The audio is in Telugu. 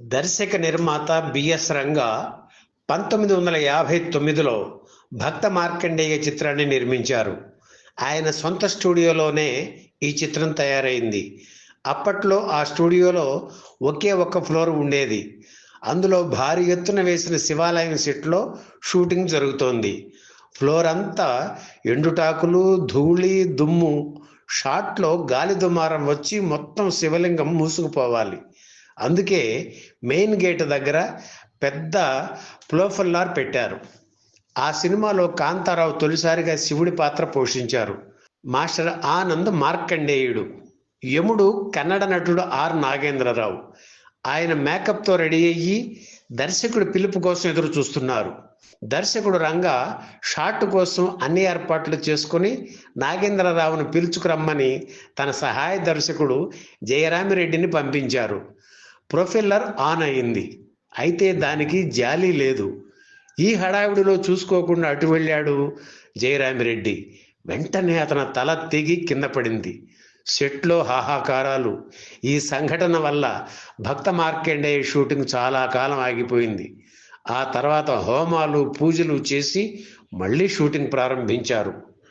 దర్శక నిర్మాత బిఎస్ రంగా 1959లో భక్త మార్కండేయ చిత్రాన్ని నిర్మించారు. ఆయన సొంత స్టూడియోలోనే ఈ చిత్రం తయారైంది. అప్పట్లో ఆ స్టూడియోలో ఒకే ఒక్క ఫ్లోర్ ఉండేది. అందులో భారీ ఎత్తున వేసిన శివాలయం సెట్లో షూటింగ్ జరుగుతోంది. ఫ్లోర్ అంతా ఎండుటాకులు, ధూళి, దుమ్ము. షాట్లో గాలి దుమారం వచ్చి మొత్తం శివలింగం మూసుకుపోవాలి. అందుకే మెయిన్ గేట్ దగ్గర పెద్ద ప్లోఫల్లార్ పెట్టారు. ఆ సినిమాలో కాంతారావు తొలిసారిగా శివుడి పాత్ర పోషించారు. మాస్టర్ ఆనంద్ మార్కండేయుడు, యముడు కన్నడ నటుడు ఆర్ నాగేంద్రరావు. ఆయన మేకప్తో రెడీ అయ్యి దర్శకుడి పిలుపు కోసం ఎదురు చూస్తున్నారు. దర్శకుడు రంగా షాట్ కోసం అన్ని ఏర్పాట్లు చేసుకుని నాగేంద్రరావును పిలుచుకురమ్మని తన సహాయ దర్శకుడు జయరామిరెడ్డిని పంపించారు. ప్రొఫెల్లర్ ఆన్ అయింది. అయితే దానికి జాలి లేదు. ఈ హడావిడిలో చూసుకోకుండా అటు వెళ్ళాడు జయరామిరెడ్డి. వెంటనే అతని తల తెగి కింద పడింది. సెట్లో హాహాకారాలు. ఈ సంఘటన వల్ల భక్త మార్కండేయ షూటింగ్ చాలా కాలం ఆగిపోయింది. ఆ తర్వాత హోమాలు, పూజలు చేసి మళ్ళీ షూటింగ్ ప్రారంభించారు.